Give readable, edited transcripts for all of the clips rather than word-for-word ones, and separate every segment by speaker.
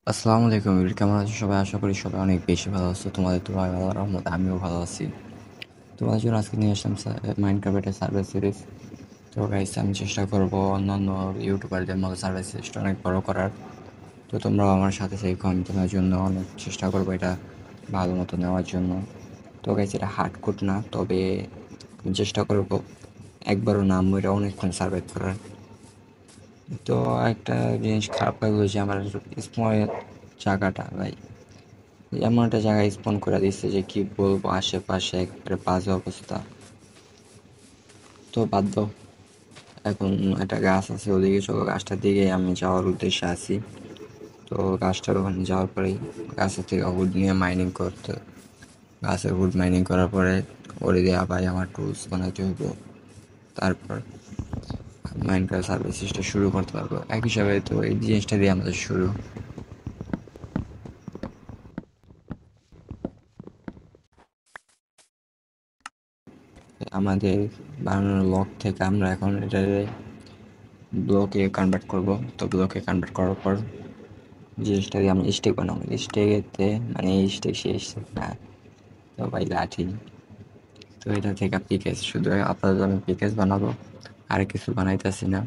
Speaker 1: আসসালামু আলাইকুম এভরি, কেমন আছো সবাই? আশা করি সবাই অনেক বেশি ভালো আছো। তোমাদের তো ভাই আল্লাহর রহমতে আমিও ভালো আছি। তোমাদের জন্য আজকে নিয়ে আসলাম মাইনক্রাফটের সার্ভার সিরিজ। তো গাইস, আমি চেষ্টা করবো অন্যান্য ইউটিউবারদের মতো সার্ভার সিরিজটা অনেক বড় করার। তো তোমরাও আমার সাথে থেকো, আমি তোমার জন্য অনেক চেষ্টা করবো এটা ভালো মতো নেওয়ার জন্য। তো গাইস, এটা হার্ড কোড না, তবে আমি চেষ্টা করবো একবারও নাম এটা অনেকক্ষণ সার্ভাইভ করার। তো একটা জিনিস খারাপ লাগলো যে আমার স্মল জায়গাটা ভাই এমন একটা জায়গায় স্পন করে দিচ্ছে যে কি বলবো, আশেপাশে একবারে বাজে অবস্থা। তো বাদ দাও, এখন একটা গাছ আছে ওদিকে, চলো গাছটার দিকে আমি যাওয়ার উদ্দেশ্যে আছি। তো গাছটার ওখানে যাওয়ার পরেই গাছের থেকে উড নিয়ে মাইনিং করতে, গাছের উড মাইনিং করার পরে ওরে দিয়ে আবার আমার টুলস বানাতে হইব। তারপর মাইনক্রাফট সার্ভিসটা শুরু করতে পারবো। এক হিসাবে তো এই জিনিসটা দিয়ে আমাদের শুরু। আমাদের বানানোর লক থেকে আমরা এখন এটা ব্লকে কনভার্ট করব। তো ব্লকে কনভার্ট করার পর জিনিসটা দিয়ে আমি স্টেক বানাবো। স্টেকেতে মানে স্টেক শেষ না, তো ভাই লাঠি। তো এটা থেকে পিকেস, শুধু আপাতত আমি পিকেস বানাবো, আর কিছু বানাইতেছি না।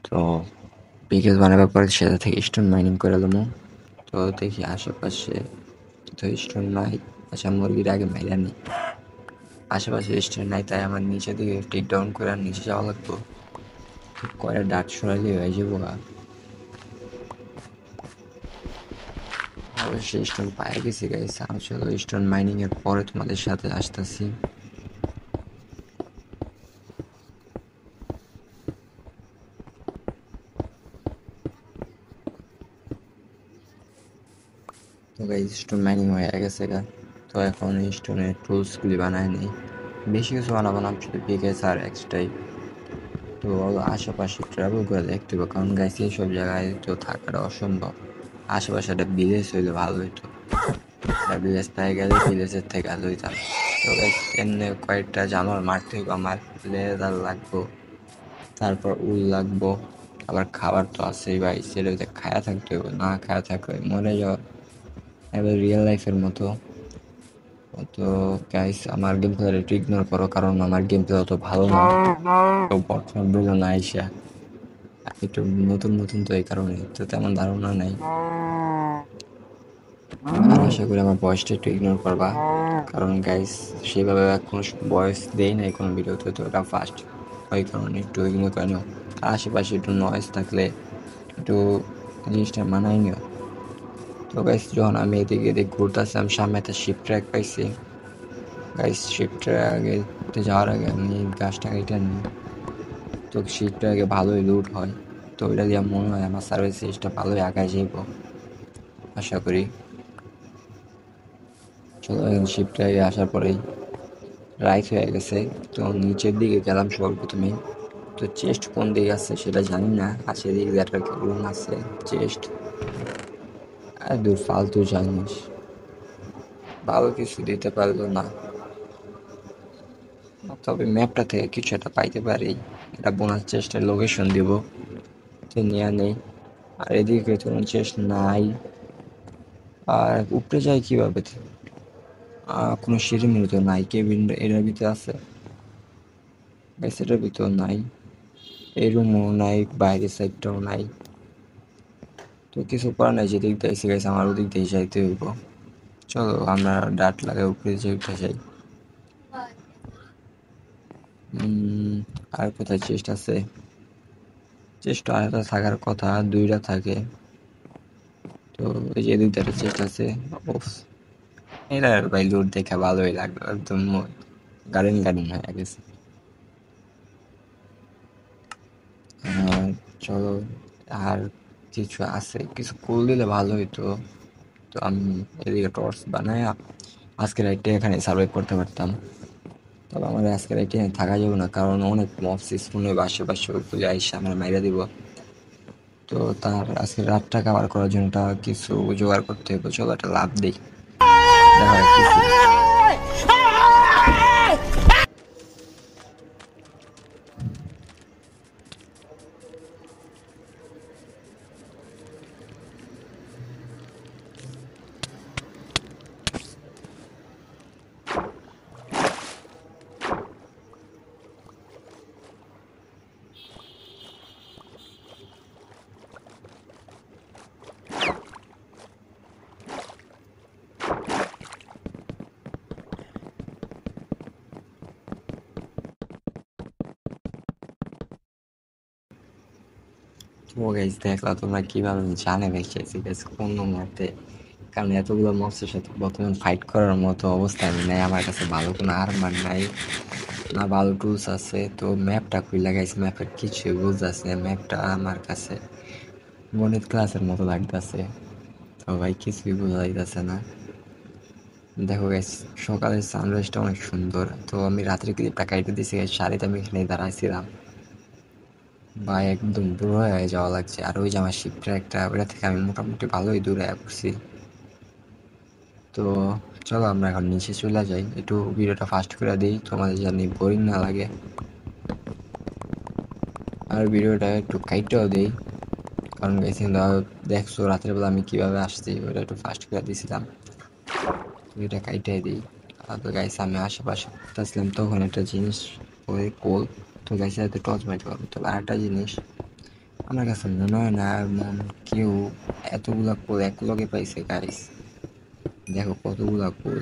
Speaker 1: তো পিকেস বানাবার পরে সেটা থেকে স্টোন মাইনিং করে দেবো। তো দেখি আশেপাশে তো স্টোন নাই। আচ্ছা, মুরগির আগে মাইরা নিই। আশেপাশে স্টোন নাই, তাই আমার নিচে দিকে টেক ডাউন করে আর নিচে যাওয়া লাগবো। কয়টা ডাট সরাইলে হয়ে যাবো। অবশ্যই স্টোন পায়ে গেছি গাইস। আমি চলো স্টোন মাইনিং এর পরে তোমাদের সাথে আসতেছি। তো গাইস, স্টোন মাইনিং হয়ে গেছে গা। তো এখন স্টোনের টুলসগুলি বানায় নিই। বেশি কিছু বানাবো না, শুধু পিকেস আর এক্সট্রাই। তো আশেপাশে ট্রাভেল করে দেখতে হবে, কারণ গাইস এইসব জায়গায় তো থাকাটা অসম্ভব। আশেপাশে একটা ভিলেজ হইলে ভালো হইতো। একটা ভিলেজ পেয়ে গেলে ভিলেজের থেকে আলো হইতাম। তো গাইস, এমনি কয়েকটা জানোয়ার মারতে হইব আমার। লেদার লাগবো, তারপর উল লাগবো, আবার খাবার তো আছেই ভাই। সেটা খায়া থাকতে হবে, না খায়া থাকলে মরে যাওয়া এবার রিয়েল লাইফের মতো। তো গাইস, আমার গেম প্লেয়ার একটু ইগনোর করো, কারণ আমার গেম প্লে অত ভালো না। তো বর্তমান বললো না আইসা একটু নতুন নতুন, তো এই কারণে তো তেমন ধারণা নাই। আর আশা করি আমার বয়সটা একটু ইগনোর করবা, কারণ গাইস সেভাবে কোনো বয়স দেই নাই কোনো ভিডিওতে, তো এটা ফার্স্ট, ওই কারণে একটু ইগনোর করে নিও। আর আশেপাশে একটু নয়েজ থাকলে একটু জিনিসটা মানায় নিও। তো গাইস, যখন আমি এদিকে এদিকে ঘুরতেছিলাম, সামনে একটা শিপ ট্র্যাক পাইছি। গাইস, শিপ ট্র্যাকে যাওয়ার আগে আমি গাছটা কেটে নিই। তো শিপ ট্র্যাকে ভালোই লুট হয়। তো ওইটা দিয়ে মনে হয় আমার সার্ভিস সিরিজটা ভালোই আগায় যাইব আশা করি। চলো এখন শিপ ট্র্যাকে আসার পরেই রাইট হয়ে গেছে। তো নিচের দিকে গেলাম সর্বপ্রথমে। তো চেস্ট কোন দিকে আছে সেটা জানি না। আছে দিকে একটা রুম আছে, চেস্ট। আর দূর ফালতু জানিস, ভালো কিছু দিতে পারলো না। তবে ম্যাপটা থেকে কিছু একটা পাইতে পারি, এটা বোনাস চেষ্টার লোকেশন দিব। তো নিয়ে নেই। আর এদিকে কোনো চেষ্টা নাই। আর উপরে যাই কিভাবে? কোনো সিঁড়ি মিড়ি তো নাই। কেবিন এটার ভিতরে আছে, এটার ভিতর নাই। এই রুমও নাই, বাইরের সাইডটাও নাই। তো কিছু করার নাই, যেদিক দিয়ে এসে গেছে আমার ওদিক দিয়ে যাইতে হইব। চলো আমরা ডাট লাগাই উপরে যে উঠে যাই। আর কোথায় চেষ্টা আছে? চেষ্টা আরেকটা থাকার কথা, দুইটা থাকে। তো এই যে এদিক দিয়ে একটা চেষ্টা আছে। ওফ, এটা ভাই লুট দেখে ভালোই লাগলো, একদম গার্ডেন গার্ডেন হয়ে গেছে। আর চলো, আর কিছু আছে, কিছু কুল দিলে ভালো হইতো। তো আমি এদিকে টর্চ বানায় আজকে রাইটে এখানে সার্ভাইভ করতে পারতাম। তবে আমার আজকে রাইটে থাকা যাবে না, কারণ অনেক মবস স্পুন হইব আশেপাশে, ওইগুলি আইসা আমার মাইরা দিব। তো তার আজকে রাতটা কাভার করার জন্য কিছু জোগাড় করতে হবে। চলো একটা লাভ দিই, দেখা রাখতেছি। ও গাইস দেখলা তোমরা কিভাবে জানে এসেছি গাইস কোন ম্যাপে, কারণ এতগুলো মনস্টারের সাথে বর্তমান ফাইট করার মতো অবস্থা আমি নাই, আমার কাছে ভালো কোনো আর্মার নাই, না ভালো টুলস আছে। তো ম্যাপটা খুলে গাইস ম্যাপের কিছুই বুঝতেছে, ম্যাপটা আমার কাছে গণিত ক্লাসের মতো লাগতেছে। তো ভাই কিছুই বোঝা যাইতেছে না। দেখো গাইস সকালের সানরাইজটা অনেক সুন্দর। তো আমি রাত্রে ক্লিপটা কাইটে দিছি গাইস, শাড়িতে আমি এখানে দাঁড়াইছিলাম ভাই, একদম দূর হয়ে যাওয়া লাগছে। আর ওই যে আমার শিপটা একটা, ওটা থেকে আমি মোটামুটি ভালোই দূরে পড়ছি। তো চলো আমরা এখন নিচে চলে যাই, একটু ভিডিওটা ফাস্ট করে দিই তোমাদের জানি বোরিং না লাগে, আর ভিডিওটা একটু কাইটটাও দিই, কারণ গেছি দেখছো রাতের বেলা আমি কিভাবে আসছি, ওটা একটু ফাস্ট করে দিয়েছিলাম, এটা কাইটাই দিই। আর তো গাইছে আমি আশেপাশে আসলাম তখন একটা জিনিস ওই কোল, তো গাইছে হয়তো টর্চ মারতে পারবো। তবে আরেকটা জিনিস আমার কাছে মনে হয় না এমন কেউ এতগুলা কোল এক লগে পাইছে গাইস, দেখো কতগুলা কোল।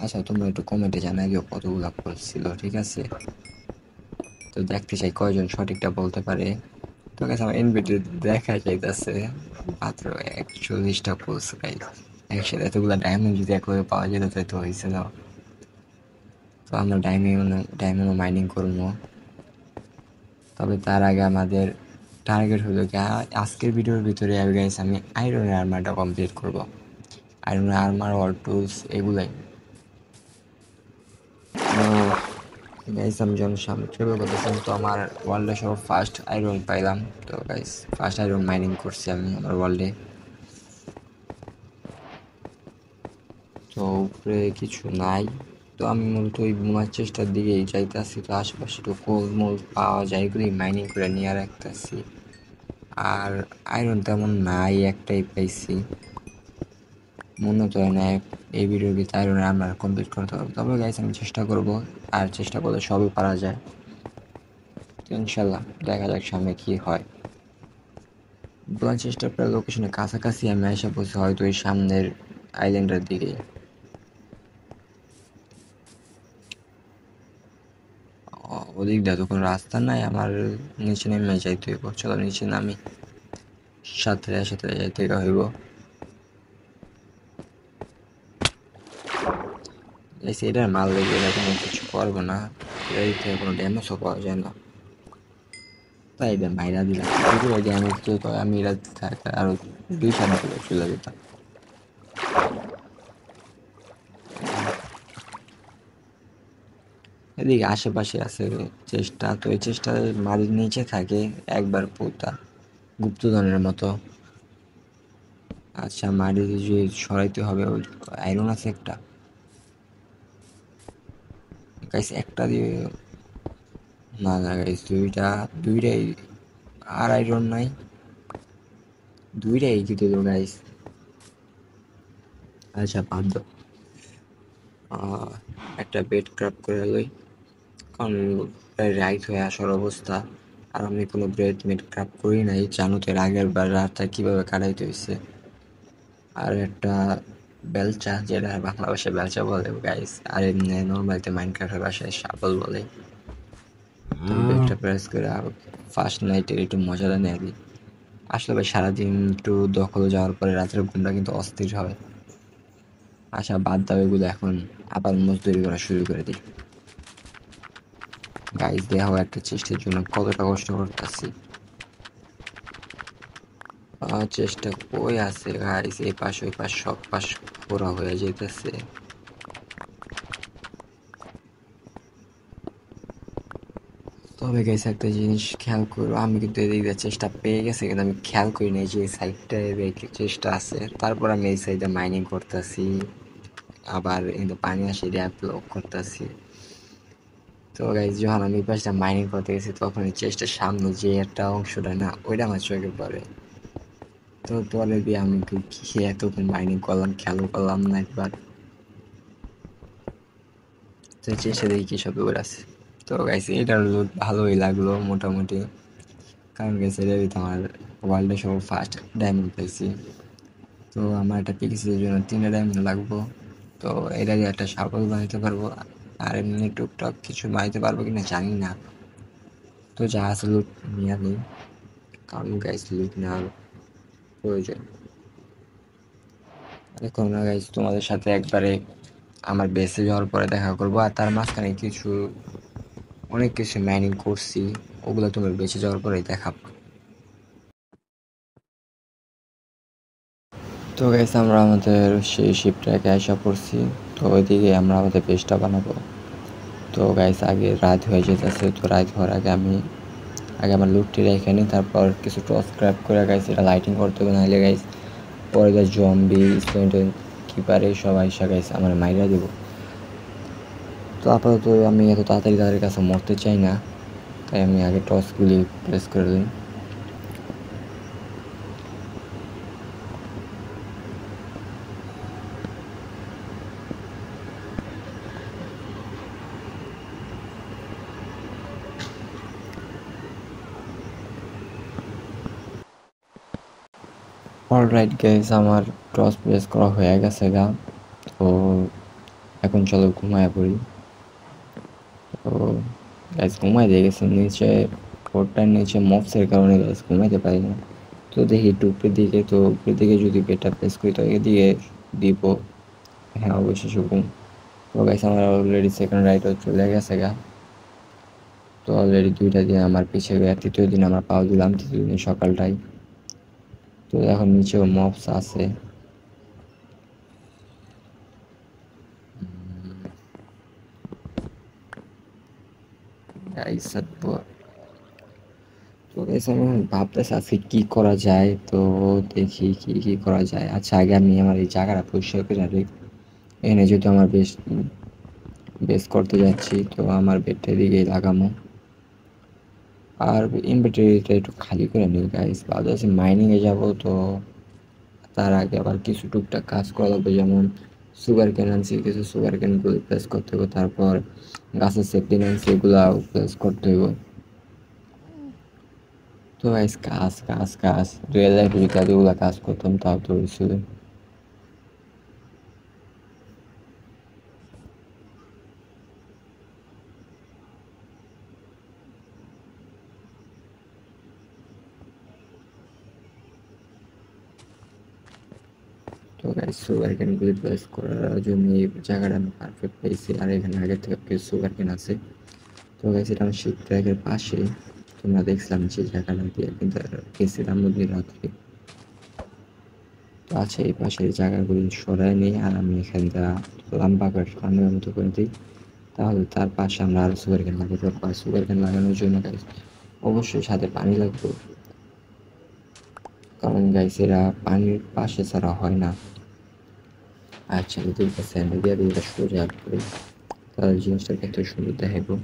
Speaker 1: আচ্ছা তোমরা একটু কমেন্টে জানাই দিও কতগুলা কোল ছিল, ঠিক আছে? তো দেখতে চাই কয়জন সঠিকটা বলতে পারে। তো গাইস আমার এনবিটি দেখা যাইতেছে মাত্র 41টা কোল গাইস, একসাথে এতগুলা ডায়মন্ড যদি এক লগে পাওয়া যেত তাই তো হয়েছিল। তো আমরা ডায়মন্ড মাইনিং করবো, তবে তার আগে আমাদের টার্গেট হলো কি আজকের ভিডিওর ভিতরে গাইস আমি আয়রনের আর্মারটা কমপ্লিট করব, আয়রনের আর্মার অল টুলস এগুলাই। গাইস আমি যখন সামনে ট্রেভেল করতেছিলাম তো আমার ওয়ার্ল্ডে সব ফার্স্ট আয়রন পাইলাম। তো গাইস ফার্স্ট আয়রন মাইনিং করছি আমি আমার ওয়ার্ল্ডে। তো উপরে কিছু নাই, তো আমি মূলত ওই বোমার চেষ্টার দিকেই যাইতেছি। তো আশেপাশে একটু কোল মোল পাওয়া যায় এগুলি মাইনিং করে নিয়ে রাখতেছি। আর আয়রন তেমন নাই, একটাই পাইছি, মনে তো হয় না এই ভিডিওর ভিতরে আয়রনের আমরা কমপ্লিট করতে পারবো। তবে গাইস আমি চেষ্টা করব, আর চেষ্টা করলে সবই পারা যায়। তো ইনশাল্লাহ দেখা যাক সামনে কি হয়। চেষ্টা প্রায় লোকেশনের কাছাকাছি আমি এসে পড়ছি, হয়তো এই সামনের আইল্যান্ডের দিকে। ওদিক দিয়ে তো কোনো রাস্তা নাই, আমার নিচে নেমে যাইতে হইব। চলো নিচে নামি, সাথে সাথে যাইতে হইব। এটার মাল লেগে এটা কোনো কিছু করবো না, এর থেকে কোনো ড্যামেজও পাওয়া যায় না, তাই এটা মাইরা দিলাম। যদি ড্যামেজ যেত আমি এরা থাকা আরো 2 সাত করে চলে যেতাম। এদিকে আশেপাশে আছে চেষ্টা, তো এই চেষ্টা মাটির নিচে থাকে একবার পোতা গুপ্তধনের মতো। আচ্ছা মাটি যে সরাইতে হবে, ওই আয়রন আছে একটা গাইস, একটা দিয়ে না না গাইস দুইটাই, আর আয়রন নাই, দুইটাই কি দিল গাইস। আচ্ছা বাদ দাও, একটা বেড ক্রাফট করে লই, কারণ প্রায় রাইট হয়ে আসার অবস্থা। আর আমি কোনো ব্রেড মেড ক্রাফট করি নাই, জানো তো এর আগের বার রাতটা কীভাবে কাটাইতে হয়েছে। আর একটা বেলচা, যেটা বাংলা ভাষায় বেলচা বলে গাইস, আর এমনি নর্মালিতে মাইনক্রাফটের ভাষায় শাবল বলে। তো বেডটা প্রেস করে ফার্স্ট নাইটের একটু মজাটা নেয় দিই। আসলে ভাই সারাদিন একটু দখলে যাওয়ার পরে রাতের ঘুমটা কিন্তু অস্থির হয়। আচ্ছা বাদ দাও এগুলো, এখন আবার মজদুরি করা শুরু করে দিই। গাইস দেখো একটা চেষ্টার জন্য কতটা কষ্ট করতেছি। চেষ্টা কই আছে গাইস, এই পাশ ওই পাশ সব পাশ পুরা হয়ে যেতেছে। তবে গাইস একটা জিনিস খেয়াল করো, আমি কিন্তু এদিক দিয়ে চেষ্টা পেয়ে গেছি, কিন্তু আমি খেয়াল করি নাই যে এই সাইডটায় চেষ্টা আছে। তারপর আমি এই সাইডে মাইনিং করতেছি, আবার কিন্তু পানি আসে র্যাপ ব্লক করতেছি। তো গাইস যখন আমি এই পাশটা মাইনিং করতে গেছি তখন এই চেষ্টার সামনে যে একটা অংশটা না, ওইটা আমার চোখে পড়ে। তো পরে দিয়ে আমি কি এতক্ষণ মাইনিং করলাম, খেয়ালও করলাম না একবার। তো চেষ্টা দেখি কি সব ব্যাপার আছে। তো গাইস এটার লুট ভালোই লাগলো মোটামুটি, কারণ গাইস এটার ভিতরে আমার ওয়ার্ল্ডে সব ফার্স্ট ডায়মন্ড পেয়েছি। তো আমার একটা পিক্সেলের জন্য 3টা ডায়মন্ড লাগবো। তো এটা দিয়ে একটা সাপোর্ট বানাইতে পারবো, আর এমনি টুকটাক কিছু বানাইতে পারবো কিনা জানি না। তো যা আছে লুট নিয়ে নিই, কারণ গাইস লুট নেওয়ার প্রয়োজন। এখন না গাইস তোমাদের সাথে একবারে আমার বেসে যাওয়ার পরে দেখা করবো, আর তার মাঝখানে অনেক কিছু মাইনিং করছি, ওগুলো তোমার বেঁচে যাওয়ার পরেই দেখাবো। তো গাইস আমরা আমাদের সেই শিপটাকে আসা পড়ছি, তো ওইদিকে আমরা আমাদের বেসটা বানাবো। তো গাইস আগে রাত হয়ে যেতেছে, তো রাত হওয়ার আগে আগে আমার লুটটি রেখে নিই, তারপর কিছু টর্চ স্ক্র্যাপ করে গাইস এটা লাইটিং করতে হবে, নাহলে গাইস পরে গাইস জম্বি স্কেলেটন কিপারে সব আইসা গাইস আমার মাইরা দেবো। তো আপাতত আমি এত তাড়াতাড়ি তাদের কাছে মরতে চাই না, তাই আমি আগে টর্চগুলি প্লেস করে দিই। অলরাইট গাইস আমার টর্চ প্লেস করা হয়ে গেছে গা। তো এখন চলো ঘুমায় পড়ি। তো গাইস ঘুমাই দিয়ে গেছে, নিচে ফোরটার নিচে মফসের কারণে গাইস ঘুমাইতে পারি না। তো দেখি একটু উপরের দিকে, তো উপরের দিকে যদি বেডটা প্লেস করি তো এদিকে দিব। হ্যাঁ অবশ্যই শুকুন। তো গাইস আমার অলরেডি সেকেন্ড রাইডও চলে গেছে গা। তো অলরেডি 2টা দিন আমার পিছিয়ে গিয়ে 3য় দিন আমরা পাও দিলাম, 3য় দিন সকালটাই। তো এখন নিচেও মফস আছে। গাইস তো গাইস আমি এখন ভাবতেছি আজকে কি করা যায়, তো দেখি কি করা যায়। আচ্ছা আগে আমি আমার এই জায়গাটা পরিষ্কার করে রাখি। এখানে যেহেতু আমার বেস করতে যাচ্ছি, তো আমার বেডটা দিকেই লাগামো। আর ইনভেন্টরিটা একটু খালি করে নিই গাইস, ভাবতেছি মাইনিংয়ে যাবো, তো তার আগে আবার কিছু টুকটাক কাজ করা লাগবে, যেমন সুগার কেন আনছি, কিছু সুগার কেনগুলো প্লেস করতে হবে, তারপর গাছের সেফটি আনছি এগুলাও প্লেস করতে হবে। তো গাইস কাজ রিয়েল লাইফে যদি এতগুলো কাজ করতাম তাও তো হয়েছিল। তো গাইস সুগার কেনগুলি প্লেস করার জন্য এই জায়গাটা আমি পারফেক্ট পেয়েছি, আর এখানে আগে থেকে কিছু সুগার কেন আছে। তো গাইস এটা আমার শিপ ট্র্যাকের পাশে, তোমরা দেখছিলাম যে জায়গাটা দিয়ে কিন্তু গেছিলাম মধ্যে রাত্রে। তো আছে এই পাশের জায়গাগুলি সরাই নিই, আর আমি এখানটা লম্বা করে ফান্ডের মতো করে দিই, তাহলে তার পাশে আমরা আরও সুগার কেন লাগাতে পারবো। আর সুগার কেন লাগানোর জন্য গাইস অবশ্যই সাথে পানি লাগবে, কারণ গাইস এরা পানির পাশে ছাড়া হয় না। আচ্ছা যদি স্যান্ডেল দিয়ে দিই এটা সোজা করে, তাহলে জিনিসটা কত সুন্দর দেখাবো।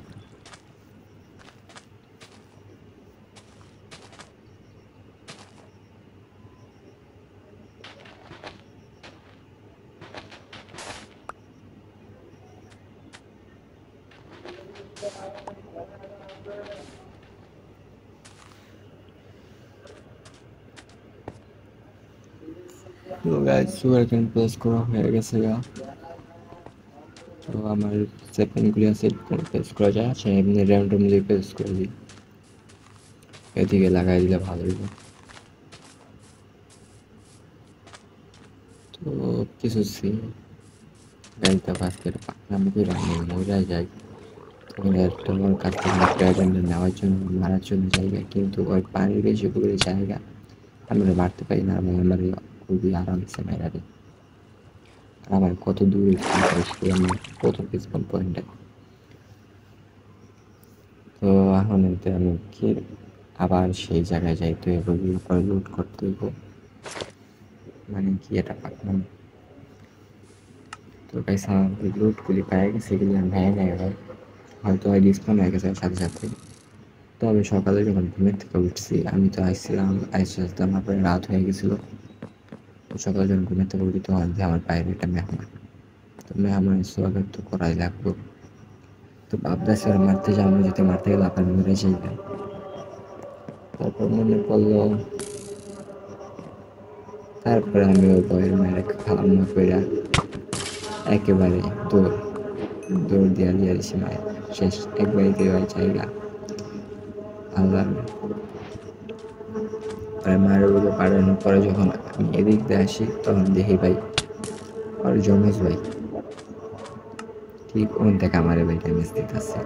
Speaker 1: তো গাইস সুগার কেন প্লেস করা হয়ে গেছে গা। তো আমার যে পেনগুলি আছে কোনো প্লেস করা যায়, আচ্ছা এমনি র্যান্ডমলি প্লেস করে দিই, এদিকে লাগাই দিলে ভালো হইব। তো কিছু গাড়িটা ফার্স্টের পাকনামি করে আমি মজায় যাই, তখন তোমার কাছ থেকে প্রেজেন্ট নেওয়ার জন্য মারার জন্য জায়গা, কিন্তু ওই পানির বেশি পুকুরে জায়গা আমরা মারতে পারি না, আমি আমার খুবই আরামসে মেরা দিই। আর আমার কত দূরে আমি কত পিছন পয়েন্টে। তো এখন এতে আমি কি আবার সেই জায়গায় যাইতে হবে, পরে লুট করতে হইব, মানে কি এটা পাকলাম। তো গাইস আমার লুটগুলি পেয়ে গেছে, এগুলি আমি ভেঙে নেই হয়তো হয় ডিসপ্লে হয়ে গেছে সাথে সাথে। তো আমি সকালে যখন ঘুমের থেকে উঠছি, আমি তো আসছিলাম আইসতে আসতে আমার পরে রাত হয়ে গেছিলো। তো সকালে যখন ঘুমের থেকে উঠি তখন যে আমার বাইরে একটা মেহমান, তো মেহমানের স্বাগত তো করাই লাগবে। তো ভাবতেছি আর মারতে যাবো, যেতে মারতে গেলে আপনার মরে যাই। তারপর মনে পড়লো, তারপরে আমি ওই বয়ের মেরে খালাম না কইরা একেবারে দৌড় দিয়া দিয়ে দিছি মায়ের, শেষ একবারে দিয়ে ওই জায়গা আল্লাহ। করে মায়ের উপরে পাঠানোর পরে যখন আমি এদিক দিয়ে আসি তখন দেখি ভাই আর জমেজ ভাই ঠিক ওখান থেকে আমার ভাই ড্যামেজ দিতেছে।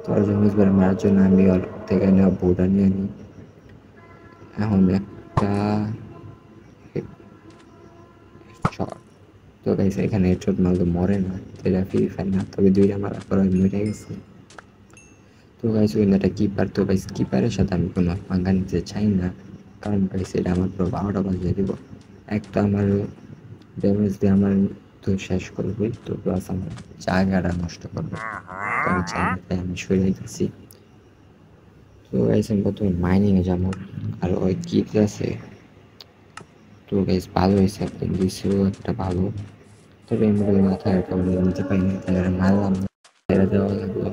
Speaker 1: তো জমেজ ভাই মারার জন্য আমি ওর থেকে নেওয়া বোর্ডার নিয়ে নিই। এখন একটা শট, তো গাইস এখানে হেডশট মারলে মরে না, এটা ফ্রি ফায়ার না, তবে দুইটা মারার পর আমি মরে গেছি। তো গাইস ওই একটা কিপার, তো গাইস কিপারের সাথে আমি কোনো পাঙ্গা নিতে চাই না, কারণ গাইস এটা আমার পুরো 12টা বাজিয়ে দিব। একটা আমার ড্যামেজ দিয়ে আমার তো শেষ করবই, তো প্লাস আমার জায়গাটা নষ্ট করবে, তো আমি চাই না, তাই আমি সরে দিতেছি। তো গাইস আমি প্রথমে মাইনিংয়ে যাবো, আর ওই কিট আছে। তো গাইস ভালো হয়েছে, একদম দিয়েছিল একটা ভালো, তবে আমি বলে মাথায় কারণে নিতে পারিনি, তাই মারলাম না, ছেড়ে দেওয়া লাগলো।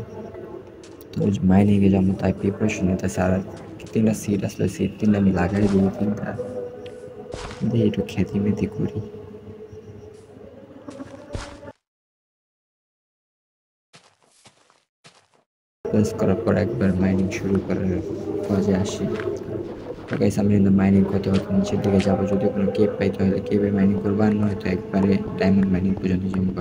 Speaker 1: তো মাইনিংয়ে যাবো তাই প্রিপারেশন নিতেছে, আর 3টা সিট আসলে সিট 3টা আমি লাগাই দিই, 3টা দিয়ে একটু খ্যাতি মেতি করি। প্লেস করার পর একবার মাইনিং শুরু করার কাজে আসি। তো গাইস আমি কিন্তু মাইনিং করতে করতে নিচের দিকে যাবো, যদি কোনো কেপ পাই তাহলে কেপে মাইনিং করবো, আর নয়তো একবারে ডায়মন্ড মাইনিং পর্যন্ত যাবো।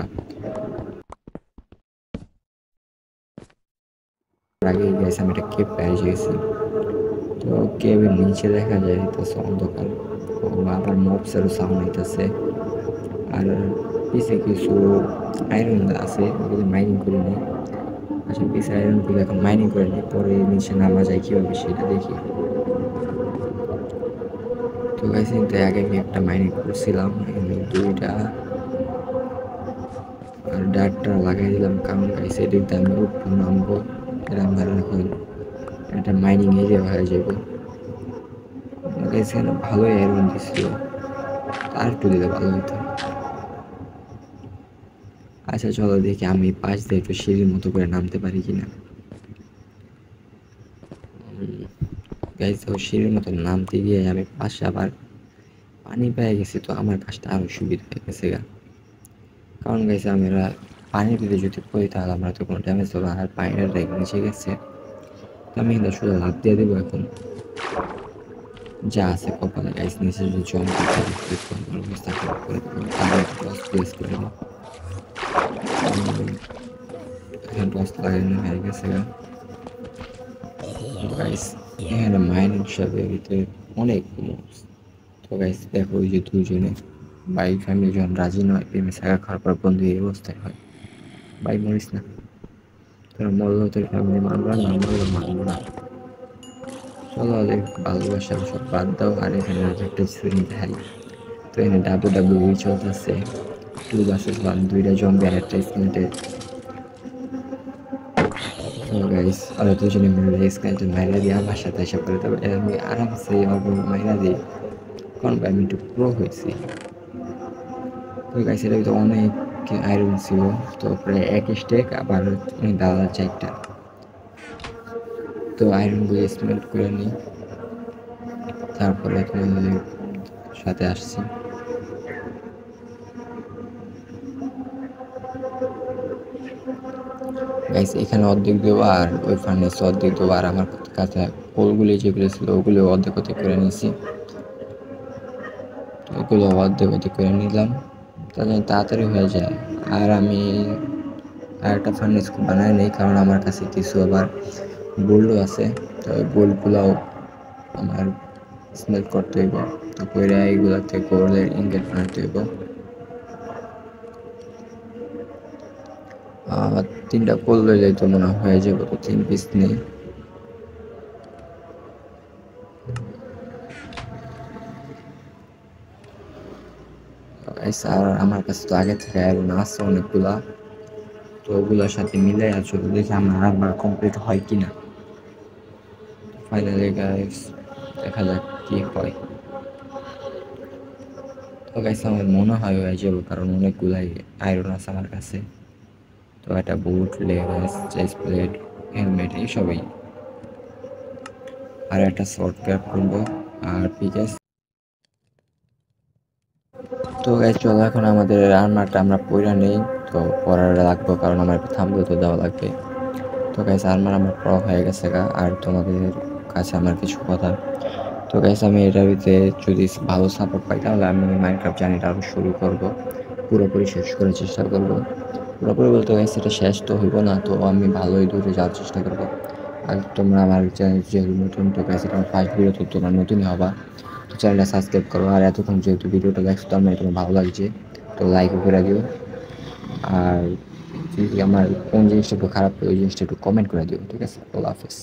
Speaker 1: আগে গাইস আমি একটা কেপ পেয়ে গেছি, তো কেবের নিচে দেখা যায় হইতেছে অন্ধকার, ও আবার মবসেরও সাউন্ড হইতেছে, আর পিছে কিছু আয়রন আছে, ওগুলো মাইনিং করে নিই। আচ্ছা পিছে আয়রনগুলো এখন মাইনিং করে নিই, পরে নিচে নামা যায় কীভাবে সেটা দেখি। তো গাইস কিন্তু আগে আমি একটা মাইনিং করছিলাম, এখানে 2টা, আর ডাটটা লাগাই দিলাম, কারণ গাইস এদিক দিয়ে আমি উঠবো নামবো, এটা আমার এখন একটা মাইনিং এরিয়া হয়ে যাবে। গাইস এখানে ভালোই আয়রন দিছিল, আর একটু দিলে ভালো হতো। আচ্ছা চলো দেখি আমি পাশ দিয়ে একটু সিঁড়ির মতো করে নামতে পারি কিনা। গাইস তো সিঁড়ির মতো নামতে গিয়ে আমি পাশে আবার পানি পেয়ে গেছি, তো আমার কাজটা আরও সুবিধা হয়ে গেছে গা, কারণ গাইছে আমরা পানির ভিতরে যদি পড়ি তাহলে আমরা তো কোনো ড্যামেজ হবে, আর পানিটা নিচে গেছে, তো আমি কিন্তু শুধু লাভ দিয়ে দেবো এখন যা আছে কপালে। গাইস নিচে যদি জম অবস্থা খারাপ করে দেবো, তাহলে টস প্লেস করে দেবো। এখন টস লাগানো হয়ে গেছে গা। গাইস এখানে মাইনিং শপের ভিতরে অনেক মোস। তো গাইস দেখো ওই যে দুজনে বাইক ফ্যামিলি যখন রাজি নয়, প্রেমে থাকা খাওয়ার পর বন্ধু এই অবস্থায় হয়। ভাই মরিস না, তোরা মরলেও তোর ফ্যামিলি মানবা, না মরলেও মানবো না। চলো ওদের ভালোবাসা সব বাদ দাও, আর এখানে একটা সিন দেখাই। তো এখানে WWE চলতেছে, 2 vs 1, 2টা জম্বি আর একটা স্কেলেটে। তো গাইস ওরা দুজনে মিলে স্কেলেটে মাইরা দিয়ে আমার সাথে এসে করে, তবে আমি আরামসে মাইরা দিই, কারণ আমি একটু প্রো হয়েছি। তো গাইস এটা তো অনেক আয়রন ছিল, তো প্রায় 1 স্টেক, আবার অনেক দাদা 4টা। তো আয়রনগুলো স্মেল্ট করে নিই, তারপরে তোমাদের সাথে আসছি। গাইস এখানে অর্ধেক দেবো, আর ওই ফার্নেসে অর্ধেক দেবো, আর আমার কাছে পোলগুলি যেগুলো ছিল ওগুলো অর্ধেক অর্ধেক করে নিয়েছি, ওগুলো অর্ধেক অর্ধেক করে নিলাম, তাহলে তাড়াতাড়ি হয়ে যায়। আর আমি আর একটা ফার্নেস বানাই নেই, কারণ আমার কাছে কিছু আবার গোল্ডও আছে, তো ওই গোল্ডগুলোও আমার স্মেল করতে হইব, তো কইরা এইগুলাতে গোল্ডের ইনগেট বানাতে হইব। আর 3টা কোল লইলেই তো মনে হয়ে যাবে, তো 3 পিস নেই। আর আমার কাছে তো আগে থেকে আয়রন আছে অনেকগুলা, তো ওগুলোর সাথে মিলাই আছে, দেখি আমার আবার কমপ্লিট হয় কিনা। ফাইনালি গাইস দেখা যাক কি হয়। তো গাইস আমার মনে হয় হয়ে যাবে, কারণ অনেকগুলাই আয়রন আছে আমার কাছে। তো একটা বুট, লেগাস, চেস্ট প্লেট, হেলমেট এইসবই, আর একটা শর্ট ক্যাপ করবো, আর পিকেস। তো গাইস চলো এখন আমাদের আর্মারটা আমরা পইরা নেই, তো পরার লাগবো, কারণ আমার থাম্বনেল তো দেওয়া লাগবে। তো গাইস আর্মার আমার পরা হয়ে গেছে গা, আর তোমাদের কাছে আমার কিছু কথা। তো গাইস আমি এটার ভিতরে যদি ভালো সাপোর্ট পাই তাহলে আমি মাইনক্রাফট জার্নিটা আরও শুরু করব, পুরোপুরি শেষ করার চেষ্টা করব। পুরোপুরি বলতে গাইস এটা শেষ তো হইব না, তো আমি ভালোই দূরে যাওয়ার চেষ্টা করব। আর তোমরা আমার চ্যানেল যেহেতু নতুন, তো গাইস এটা আমার ফার্স্ট ভিডিও, তো তোমরা নতুনই হবা, তো চ্যানেলটা সাবস্ক্রাইব করো। আর এতক্ষণ যেহেতু ভিডিওটা দেখছো তো আমার তোমার ভালো লাগছে, তো লাইকও করে দিও। আর যদি আমার কোন জিনিসটা একটু খারাপ লাগে ওই জিনিসটা একটু কমেন্ট করে দিও, ঠিক আছে? আল্লাহ হাফেজ।